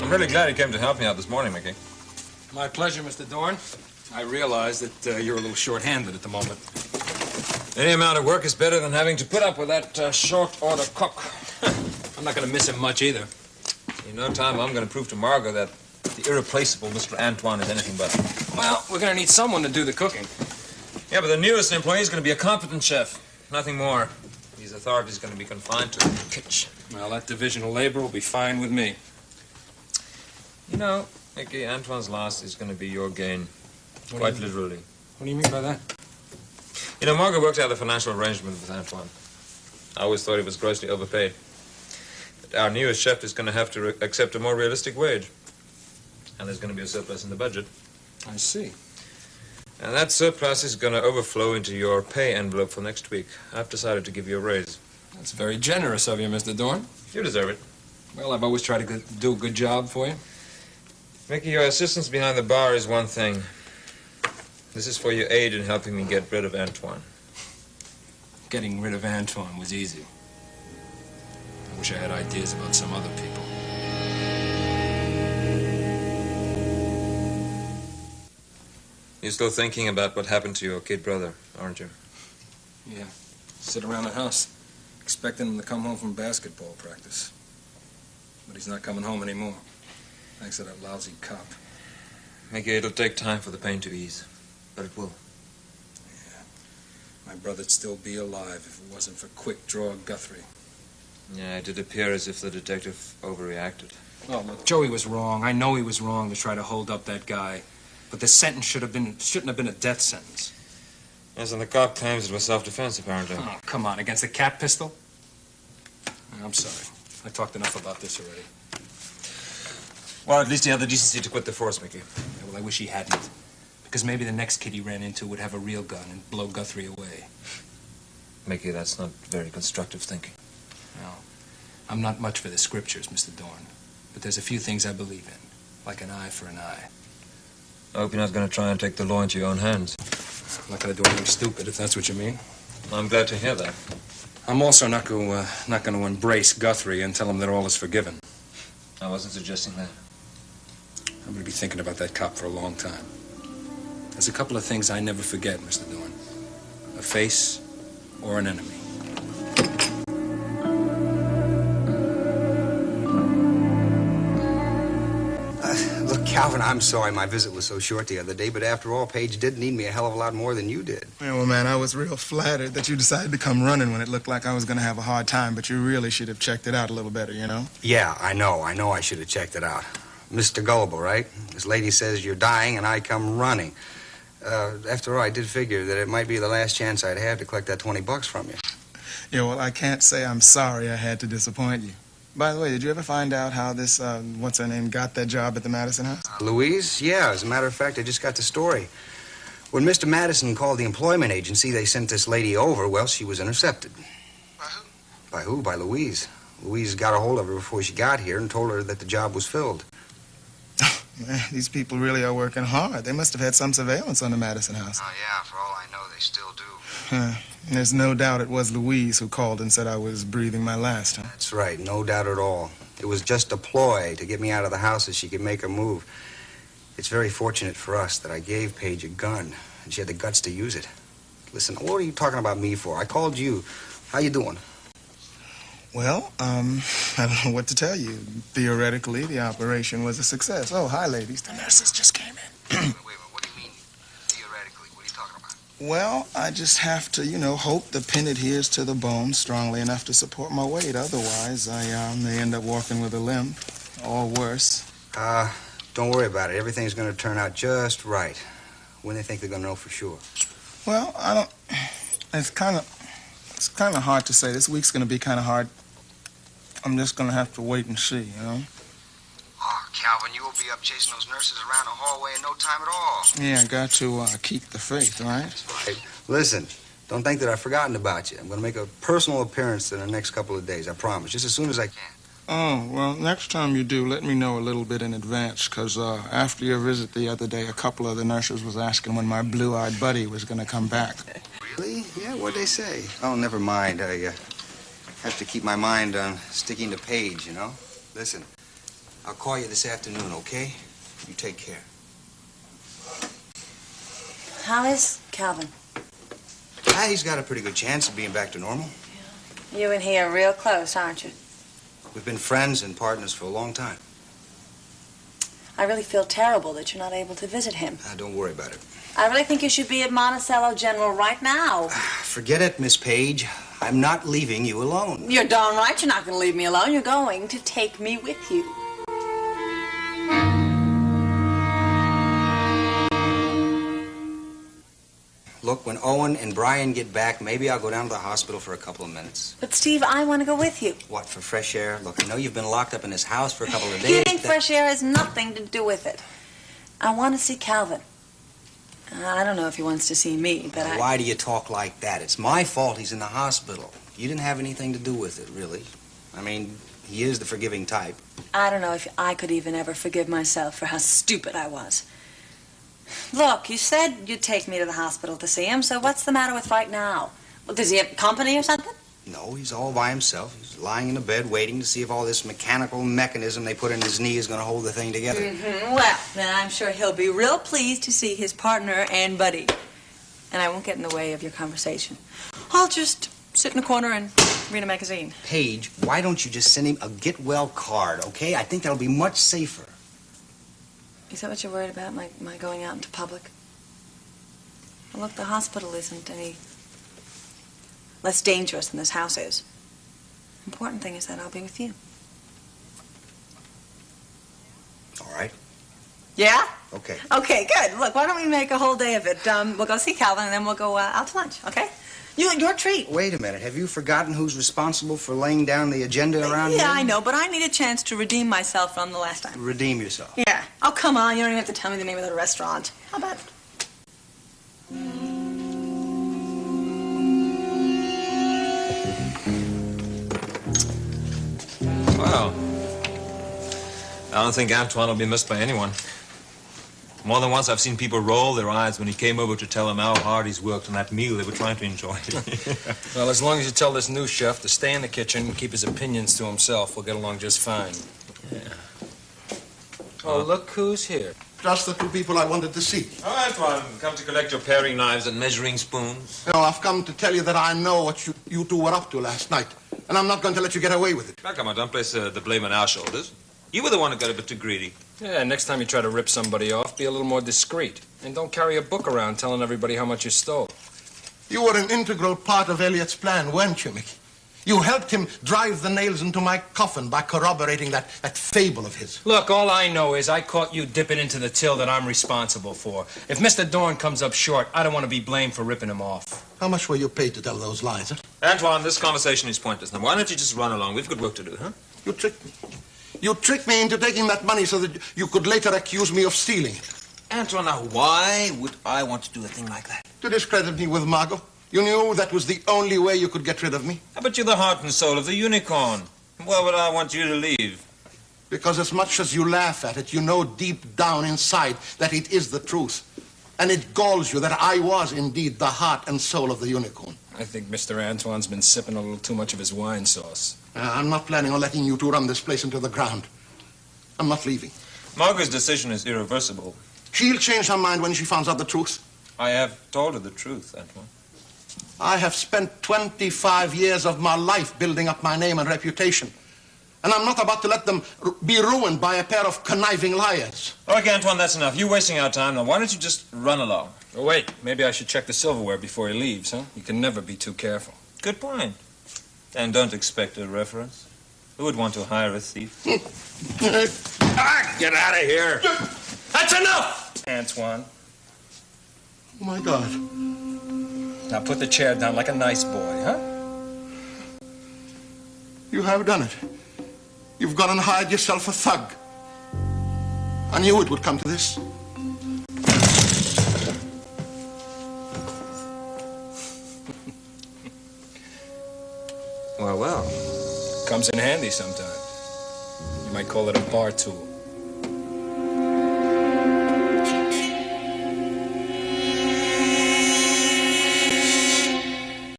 I'm really glad you came to help me out this morning, Mickey. My pleasure, Mr. Dorn. I realize that you're a little short-handed at the moment. Any amount of work is better than having to put up with that short-order cook. I'm not going to miss him much either. In no time, I'm going to prove to Margot that the irreplaceable Mr. Antoine is anything but. Well, we're going to need someone to do the cooking. Yeah, but the newest employee is going to be a competent chef. Nothing more. His authority is going to be confined to the kitchen. Well, that division of labor will be fine with me. You know, Mickey, Antoine's loss is going to be your gain. Quite literally. What do you mean by that? You know, Margot worked out a financial arrangement with Antoine. I always thought he was grossly overpaid. But our newest chef is going to have to accept a more realistic wage. And there's going to be a surplus in the budget. I see. And that surplus is going to overflow into your pay envelope for next week. I've decided to give you a raise. That's very generous of you, Mr. Dorn. You deserve it. Well, I've always tried to do a good job for you. Mickey, your assistance behind the bar is one thing. This is for your aid in helping me get rid of Antoine. Getting rid of Antoine was easy. I wish I had ideas about some other people. You're still thinking about what happened to your kid brother, aren't you? Yeah. Sit around the house, expecting him to come home from basketball practice. But he's not coming home anymore, thanks to that lousy cop. Mickey, it'll take time for the pain to ease, but it will. Yeah. My brother'd still be alive if it wasn't for Quick Draw Guthrie. Yeah, it did appear as if the detective overreacted. Oh, look, Joey was wrong. I know he was wrong to try to hold up that guy. But the sentence shouldn't have been a death sentence. Yes, and the cop claims it was self-defense, apparently. Oh, come on, against a cat pistol? I'm sorry. I talked enough about this already. Well, at least he had the decency to quit the force, Mickey. Yeah, well, I wish he hadn't. Because maybe the next kid he ran into would have a real gun and blow Guthrie away. Mickey, that's not very constructive thinking. No. I'm not much for the scriptures, Mr. Dorn. But there's a few things I believe in. Like an eye for an eye. I hope you're not going to try and take the law into your own hands. I'm not going to do anything stupid, if that's what you mean. I'm glad to hear that. I'm also not going to embrace Guthrie and tell him that all is forgiven. I wasn't suggesting that. I'm going to be thinking about that cop for a long time. There's a couple of things I never forget, Mr. Dorn. A face or an enemy. Look, Calvin, I'm sorry my visit was so short the other day, but after all, Paige did need me a hell of a lot more than you did. Yeah, well, man, I was real flattered that you decided to come running when it looked like I was going to have a hard time, but you really should have checked it out a little better, you know? Yeah, I know I should have checked it out. Mr. Gullible, right? This lady says you're dying and I come running. After all, I did figure that it might be the last chance I'd have to collect that $20 from you. Yeah, well, I can't say I'm sorry I had to disappoint you. By the way, did you ever find out how this, what's-her-name, got that job at the Madison House? Louise? Yeah, as a matter of fact, I just got the story. When Mr. Madison called the employment agency, they sent this lady over. Well, she was intercepted. By who? By who? By Louise. Louise got a hold of her before she got here and told her that the job was filled. Man, these people really are working hard. They must have had some surveillance on the Madison House. Oh, yeah, for all I know, they still do. There's no doubt it was Louise who called and said I was breathing my last. Huh? That's right, no doubt at all. It was just a ploy to get me out of the house so she could make her move. It's very fortunate for us that I gave Paige a gun, and she had the guts to use it. Listen, what are you talking about me for? I called you. How you doing? Well, I don't know what to tell you. Theoretically, the operation was a success. Oh, hi, ladies. The nurses just came in. Wait, what do you mean, theoretically? What are you talking about? Well, I just have to, hope the pin adheres to the bone strongly enough to support my weight. Otherwise, I may end up walking with a limp, or worse. Don't worry about it. Everything's going to turn out just right. When they think they're going to know for sure. Well, I don't... It's kind of hard to say. This week's going to be kind of hard. I'm just going to have to wait and see, Oh, Calvin, you will be up chasing those nurses around the hallway in no time at all. Yeah, I got to keep the faith, right? That's right. Listen, don't think that I've forgotten about you. I'm going to make a personal appearance in the next couple of days, I promise, just as soon as I can. Oh, well, next time you do, let me know a little bit in advance, because after your visit the other day, a couple of the nurses was asking when my blue-eyed buddy was going to come back. Really? Yeah, what'd they say? Oh, never mind. I have to keep my mind on sticking to Paige, Listen, I'll call you this afternoon, okay? You take care. How is Calvin? He's got a pretty good chance of being back to normal. You and he are real close, aren't you? We've been friends and partners for a long time. I really feel terrible that you're not able to visit him. Don't worry about it. I really think you should be at Monticello General right now. Forget it, Miss Page. I'm not leaving you alone. You're darn right you're not going to leave me alone. You're going to take me with you. Look, when Owen and Brian get back, maybe I'll go down to the hospital for a couple of minutes. But, Steve, I want to go with you. What, for fresh air? Look, I know you've been locked up in this house for a couple of days. You think fresh air has nothing to do with it. I want to see Calvin. I don't know if he wants to see me, but Why do you talk like that? It's my fault he's in the hospital. You didn't have anything to do with it, really. I mean, he is the forgiving type. I don't know if I could even ever forgive myself for how stupid I was. Look, you said you'd take me to the hospital to see him, so what's the matter with right now? Well, does he have company or something? No, he's all by himself. He's lying in the bed waiting to see if all this mechanical mechanism they put in his knee is going to hold the thing together. Mm-hmm. Well, then I'm sure he'll be real pleased to see his partner and buddy. And I won't get in the way of your conversation. I'll just sit in a corner and read a magazine. Paige, why don't you just send him a get-well card, okay? I think that'll be much safer. Is that what you're worried about, my going out into public? Well, look, the hospital isn't any less dangerous than this house is. Important thing is that I'll be with you. All right. Yeah? Okay. Okay, good. Look, why don't we make a whole day of it? We'll go see Calvin, and then we'll go out to lunch, okay? Your treat. Wait a minute. Have you forgotten who's responsible for laying down the agenda around here? Yeah, I know, but I need a chance to redeem myself from the last time. Redeem yourself. Yeah. Oh, come on. You don't even have to tell me the name of the restaurant. How about it? Well, I don't think Antoine will be missed by anyone. More than once I've seen people roll their eyes when he came over to tell them how hard he's worked on that meal they were trying to enjoy. Well, as long as you tell this new chef to stay in the kitchen and keep his opinions to himself, we'll get along just fine. Yeah. Oh, look who's here. Just the two people I wanted to see. Oh, Antoine, come to collect your paring knives and measuring spoons. No, I've come to tell you that I know what you two were up to last night, and I'm not going to let you get away with it. Now, come on, don't place the blame on our shoulders. You were the one who got a bit too greedy. Yeah, next time you try to rip somebody off, be a little more discreet. And don't carry a book around telling everybody how much you stole. You were an integral part of Elliott's plan, weren't you, Mickey? You helped him drive the nails into my coffin by corroborating that fable of his. Look, all I know is I caught you dipping into the till that I'm responsible for. If Mr. Dorn comes up short, I don't want to be blamed for ripping him off. How much were you paid to tell those lies, huh? Antoine, this conversation is pointless. Now, why don't you just run along? We've got work to do, huh? You tricked me. You tricked me into taking that money so that you could later accuse me of stealing it. Antoine, now, why would I want to do a thing like that? To discredit me with Margot. You knew that was the only way you could get rid of me. But you're the heart and soul of the unicorn. Why would I want you to leave? Because as much as you laugh at it, you know deep down inside that it is the truth. And it galls you that I was indeed the heart and soul of the unicorn. I think Mr. Antoine's been sipping a little too much of his wine sauce. I'm not planning on letting you two run this place into the ground. I'm not leaving. Margaret's decision is irreversible. She'll change her mind when she finds out the truth. I have told her the truth, Antoine. I have spent 25 years of my life building up my name and reputation. And I'm not about to let them be ruined by a pair of conniving liars. Okay, Antoine, that's enough. You're wasting our time. Now, why don't you just run along? Oh, wait, maybe I should check the silverware before he leaves, huh? You can never be too careful. Good point. And don't expect a reference. Who would want to hire a thief? Get out of here! That's enough, Antoine. Oh, my God. Now put the chair down like a nice boy, huh? You have done it. You've gone and hired yourself a thug. I knew it would come to this. Well. Comes in handy sometimes. You might call it a bar tool.